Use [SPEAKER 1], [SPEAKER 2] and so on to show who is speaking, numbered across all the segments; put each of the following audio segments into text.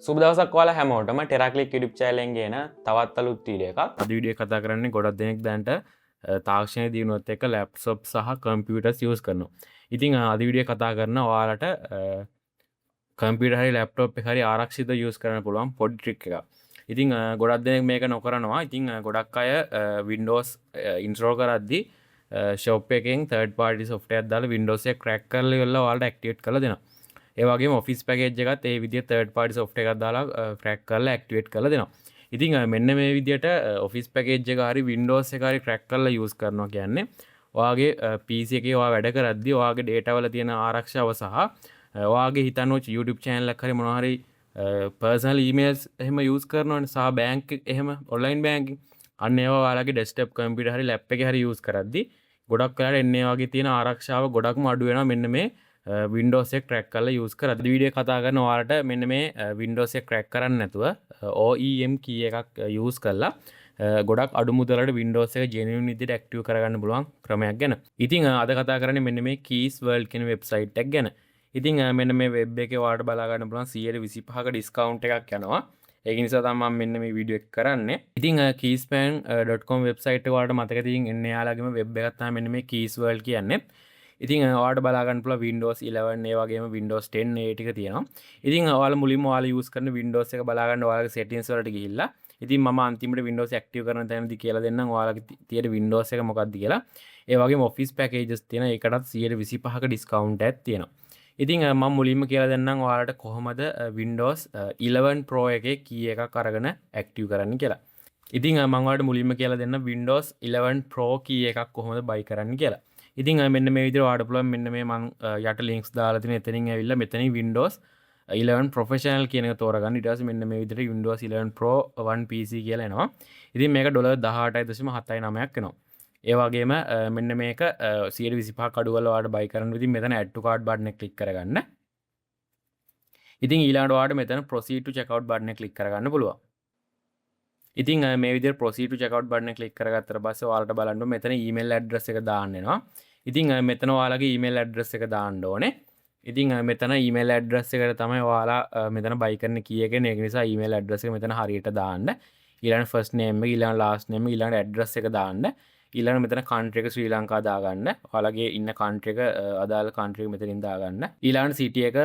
[SPEAKER 1] සුබ දවසක් ඔයාලා හැමෝටම ටෙරාක්ලික් YouTube channel එකෙන් ගේන තවත් අලුත් වීඩියෝ එකක්. අද වීඩියෝ කතා කරන්නේ ගොඩක් දෙනෙක් දැනට තාක්ෂණයේ දිනුවත් එක්ක ලැප්ටොප් සහ කම්පියුටර්ස් යූස් කරනවා. ඉතින් අද වීඩියෝ කතා කරන ඔයාලට කම්පියුටර් හරි ලැප්ටොප් එක හරි ආරක්ෂිතව යූස් කරන්න පුළුවන් පොඩි ට්‍රික් එකක්. ඉතින් ගොඩක් දෙනෙක් මේක නොකරනවා. ඉතින් ගොඩක් අය Windows ඉන්ස්ටෝල් කරද්දී ෂොප් එකෙන් third party software එකක් දාලා Windows එක crack කරලා ඉවරලා ඔයාලට activate කරලා දෙනවා. ඒ වගේම ඔෆිස් පැකේජ් එකත් ඒ විදිහට third party software එකක් දාලා crack කරලා activate කරලා දෙනවා. ඉතින් මෙන්න මේ විදිහට ඔෆිස් පැකේජ් එක හරි Windows එක හරි crack කරලා use කරනවා කියන්නේ ඔයාගේ PC එකේ ඔයා වැඩ කරද්දී ඔයාගේ data වල තියෙන ආරක්ෂාව සහ ඔයාගේ හිතන්න YouTube channel එකක් හරි මොනවා හරි personal emails එහෙම use කරනවනේ සහ bank එහෙම online banking අන්න ඒවා ඔයාලගේ desktop computer හරි lap එකේ හරි use කරද්දී ගොඩක් වෙලාවට එන්නේ වගේ තියෙන ආරක්ෂාව ගොඩක්ම අඩු වෙනවා මෙන්න මේ Windows එක crack කරලා use කරද්දී. වීඩියෝ කතා කරන ඔයාලට මෙන්න මේ Windows එක crack කරන්න නැතුව OEM key එකක් use කරලා ගොඩක් අඩු මුදලට Windows එක genuine විදිහට active කරගන්න පුළුවන් ක්‍රමයක් ගැන. ඉතින් අද කතා කරන්නේ මෙන්න මේ Keys World කියන website එක ගැන. ඉතින් මෙන්න මේ web එකේ ඔයාලට බලා ගන්න පුළුවන් 125ක discount එකක් යනවා. ඒක නිසා තමයි මම මෙන්න මේ වීඩියෝ එක කරන්නේ. ඉතින් keyspan.com website එක ඔයාලට මතක තියෙන එන්නේ යාළුවගේම web එකක් තමයි මෙන්න මේ Keys World කියන්නේ. ඉතින් ඔයාලට බලා ගන්න පුළුවන් Windows 11 ඒ වගේම Windows 10 ඒ ටික තියෙනවා. ඉතින් ඔයාලා මුලින්ම ඔයාලා use කරන Windows එක බලා ගන්න ඔයාලගේ settings වලට ගිහිල්ලා ඉතින් මම අන්තිමට Windows active කරන තැනදී කියලා දෙන්නම් ඔයාලගේ තියෙන Windows එක මොකක්ද කියලා. ඒ වගේම Office packages තියෙන එකටත් 125ක discount එකක් තියෙනවා. ඉතින් මම මුලින්ම කියලා දෙන්නම් ඔයාලට කොහොමද Windows 11 Pro එකේ key එකක් අරගෙන active කරන්න කියලා. ඉතින් මම ඔයාලට මුලින්ම කියලා දෙන්න Windows 11 Pro key එකක් කොහොමද buy කරන්න කියලා. ඉතින් මෙන්න මේ විදිහට ඔයාලට පුළුවන් මෙන්න මේ මම යට links දාලා තියෙන එතනින් ඇවිල්ලා මෙතනින් Windows 11 Professional කියන එක තෝරගන්න. ඊට පස්සේ මෙන්න මේ විදිහට Windows 11 Pro 1 PC කියලා එනවා. ඉතින් මේක $18.79ක් වෙනවා. ඒ වගේම මෙන්න මේක 125ක් අඩු කරලා ඔයාලට buy කරන්න. ඉතින් මෙතන add to cart button එක click කරගන්න. ඉතින් ඊළඟට ඔයාලට මෙතන proceed to checkout button එක click කරගන්න පුළුවන්. ඉතින් මේ විදිහට proceed to checkout button එක click කරගත්තට පස්සේ ඔයාලට බලන්න මෙතන email address එක දාන්න එනවා. ඉතින් මෙතන ඔයාලගේ email address එක දාන්න ඕනේ. ඉතින් මෙතන email address එකට තමයි ඔයාලා මෙතන buy කරන්න key එක එන්නේ. ඒක නිසා email address එක මෙතන හරියට දාන්න. ඊළඟ first name එක, ඊළඟ last name එක, ඊළඟ address එක දාන්න. ඊළඟ මෙතන country එක ශ්‍රී ලංකා දාගන්න. ඔයාලගේ ඉන්න country එක අදාළ country එක මෙතනින් දාගන්න. ඊළඟ city එක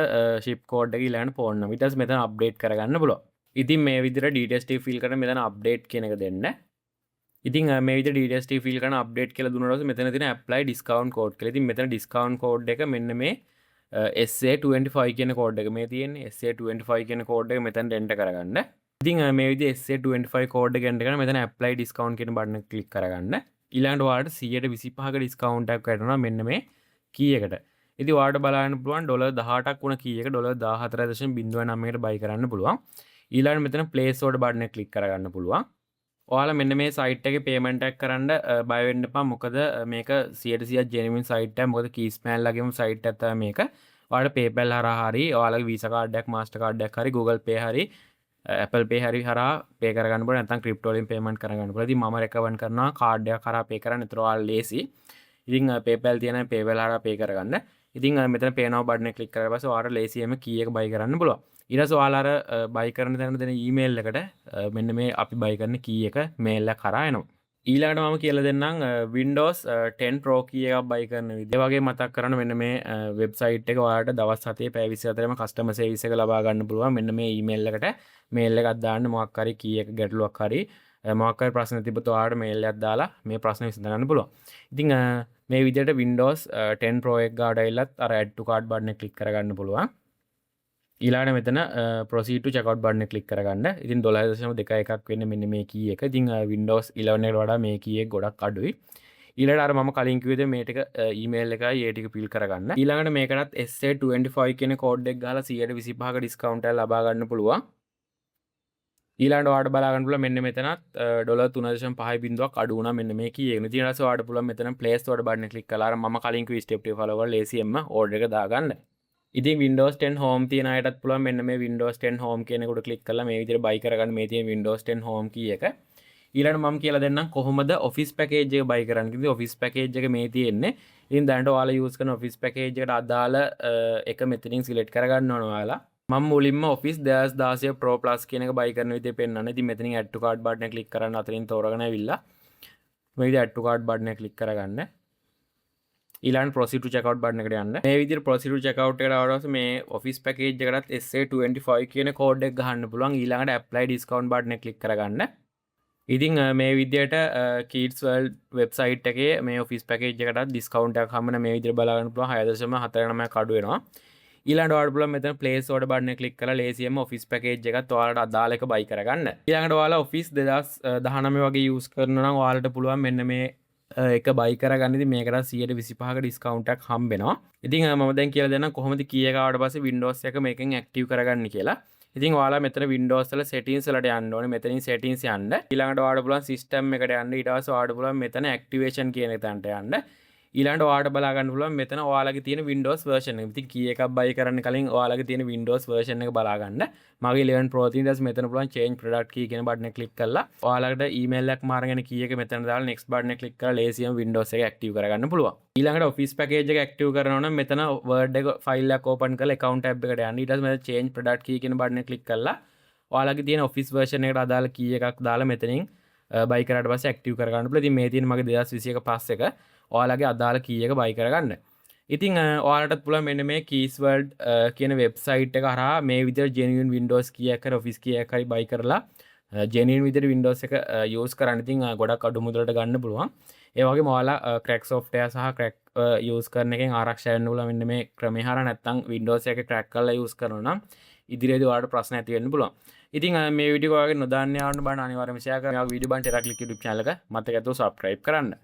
[SPEAKER 1] ship code එක ඊළඟ phone number. ඊට පස්සේ මෙතන update කරගන්න පුළුවන්. ඉතින් මේ විදිහට details ටික fill කරන මෙතන update කියන එක දෙන්න. ඉතින් මේ විදිහට details ටික fill කරන update කියලා දුන්නාට පස්සේ මෙතන තියෙන apply discount code කියලා. ඉතින් මෙතන discount code එක මෙන්න මේ SA25 කියන code එක මේ තියෙන්නේ. SA25 කියන code එක මෙතන enter කරගන්න. ඉතින් මේ විදිහට SA25 code එක enter කරන මෙතන apply discount කියන button එක click කරගන්න. ඊළඟට ඔයාලට 125ක discount එකක් වැටෙනවා මෙන්න මේ key එකට. ඉතින් ඔයාලට බලන්න පුළුවන් $18ක් වුණ key එක $14.09කට buy කරන්න පුළුවන්. ඊළඟට මෙතන place order button එක click කරගන්න පුළුවන්. ඔයාලා මෙන්න මේ site එකේ payment එකක් කරන්න බය වෙන්න එපා. මොකද මේක 100% genuine site එකක්. මොකද Keyspan ලගේම site එකක් තමයි මේක. ඔයාලට PayPal හරහා හරි ඔයාලගේ Visa card එකක්, Master card එකක් හරි, Google Pay හරි, Apple Pay හරි හරහා pay කරගන්න පුළුවන්. නැත්නම් crypto වලින් payment කරගන්න පුළුවන්. ඉතින් මම recommend කරනවා card එකක් හරහා pay කරන්න. ඒතර ඔයාලා ලේසි. ඉතින් PayPal තියෙන PayPal හරහා pay කරගන්න. ඉතින් මෙතන pay now button එක click කරලා පස්සේ ඔයාලට ලේසියෙම key එක buy කරන්න පුළුවන්. ඊට පස්සේ ඔයාලා අර buy කරන තැන දෙන email එකට මෙන්න මේ අපි buy කරන key එක mail එක කරා එනවා. ඊළඟට මම කියලා දෙන්නම් Windows 10 Pro key එකක් buy කරන විදිහ. ඒ වගේ මතක් කරන්න මෙන්න මේ website එක ඔයාලට දවස් 7 පැය 24ම customer service එක ලබා ගන්න පුළුවන්. මෙන්න මේ email එකට mail එකක් දාන්න මොකක් හරි key එක ගැටලුවක් හරි මොකක් හරි ප්‍රශ්න තිබ්බොත් ඔයාලට mail එකක් දාලා මේ ප්‍රශ්න විසඳ ගන්න පුළුවන්. ඉතින් මේ විදිහට Windows 10 Pro එක ගාඩ ඇවිල්ලත් අර add to cart button එක click කරගන්න පුළුවන්. ඊළඟට මෙතන proceed to checkout button එක click කරගන්න. ඉතින් $1.21ක් වෙන්නේ මෙන්න මේ key එක. ඉතින් Windows 11 එකට වඩා මේ key එක ගොඩක් අඩුයි. ඊළඟට අර මම කලින් කිව්ව විදිහට මේ ටික email එකයි ඒ ටික fill කරගන්න. ඊළඟට මේකටත් SA25 කියන code එක ගහලා 125ක discount එක ලබා ගන්න පුළුවන්. ඊළඟට ඔයාලට බලා ගන්න පුළුවන් මෙන්න මෙතනත් $3.5ක් අඩු වුණා මෙන්න මේ key එක. ඉතින් ඊට පස්සේ ඔයාලට පුළුවන් මෙතන place order button එක click කරලා අර මම කලින් කිව්ව step ටික follow කරලා ලේසියෙන්ම order එක දාගන්න. ඉතින් Windows 10 Home තියෙන අයටත් පුළුවන් මෙන්න මේ Windows 10 Home කියන එකට click කරලා මේ විදිහට buy කරගන්න මේ තියෙන Windows 10 Home key එක. ඊළඟට මම කියලා දෙන්නම් කොහොමද Office package එක buy කරන්න. ඉතින් Office package එක මේ තියෙන්නේ. ඉතින් දැනට ඔයාලා use කරන Office package එකට අදාළ එක මෙතනින් select කරගන්න ඕන ඔයාලා. මම මුලින්ම Office 2016 Pro Plus කියන එක buy කරන විදිය පෙන්නන්න. ඉතින් මෙතනින් add to cart button එක click කරන්න අතරින් තෝරගෙන ඇවිල්ලා මේ විදිහට add to cart button එක click කරගන්න. ඊළඟ proceed to checkout button එකට යන්න. මේ විදිහට proceed to checkout එකට ආවට පස්සේ මේ Office package එකකටත් SA25 කියන code එක ගහන්න පුළුවන්. ඊළඟට apply discount button එක click කරගන්න. ඉතින් මේ විදිහට Kids World website එකේ මේ Office package එකටත් discount එකක් හම්බෙන මේ විදිහට බලා ගන්න පුළුවන් 6.49ක් අඩු වෙනවා. ඊළඟට ඔයාලට පුළුවන් මෙතන place order button එක click කරලා ලේසියෙන්ම Office package එකත් ඔයාලට අදාළ එක buy කරගන්න. ඊළඟට ඔයාලා Office 2019 වගේ use කරනවා නම් ඔයාලට පුළුවන් මෙන්න මේ එක buy කරගන්න. ඉතින් මේකට 125ක discount එකක් හම්බෙනවා. ඉතින් මම දැන් කියලා දෙන්නම් කොහොමද key එක ආවට පස්සේ Windows එක මේකෙන් active කරගන්න කියලා. ඉතින් ඔයාලා මෙතන Windows වල settings වලට යන්න ඕනේ. මෙතනින් settings යන්න. ඊළඟට ඔයාලට පුළුවන් system එකට යන්න. ඊට පස්සේ ඔයාලට පුළුවන් මෙතන activation කියන තැනට යන්න. ඊළඟට ඔයාලට බලා ගන්න පුළුවන් මෙතන ඔයාලගේ තියෙන Windows version එක. ඉතින් key එකක් buy කරන්න කලින් ඔයාලගේ තියෙන Windows version එක බලා ගන්න. මගේ 11 Pro තියෙන ඊට පස්සේ මෙතන පුළුවන් change product key කියන button එක click කරලා ඔයාලට email එකක් මාරගෙන key එක මෙතන දාලා next button එක click කරලා ලේසියෙන් Windows එක active කරගන්න පුළුවන්. ඊළඟට Office package එක active කරනවා නම් මෙතන Word එක file එකක් open කරලා account tab එකට යන්න. ඊට පස්සේ මෙතන change product key කියන button එක click කරලා ඔයාලගේ තියෙන Office version එකට අදාළ key එකක් දාලා මෙතනින් buy කරාට පස්සේ active කරගන්න පුළුවන්. ඉතින් මේ තියෙන මගේ 2021 pass එක ඔයාලගේ අදාළ key එක buy කරගන්න. ඉතින් ඔයාලටත් පුළුවන් මෙන්න මේ Keys World කියන website එක හරහා මේ විදිහට genuine Windows key එකක් හරි Office key එකක් හරි buy කරලා genuine විදිහට Windows එක use කරන්න. ඉතින් ගොඩක් අඩු මුදලට ගන්න පුළුවන්. ඒ වගේම ඔයාලා crack software සහ crack use කරන එකෙන් ආරක්ෂා වෙන්න පුළුවන්. මෙන්න මේ ක්‍රමේ හරහා නැත්නම් Windows එක crack කරලා use කරනවා නම් ඉදිරියේදී ඔයාලට ප්‍රශ්න ඇති වෙන්න පුළුවන්. ඉතින් මේ වීඩියෝ එක ඔයාලගේ නොදන්න යාළුවන්ට බලන්න අනිවාර්යයෙන්ම share කරන්න. ඔයාගේ වීඩියෝ බලන්න ටෙරා ක්ලික් YouTube channel එක මතක ඇතුව subscribe කරන්න.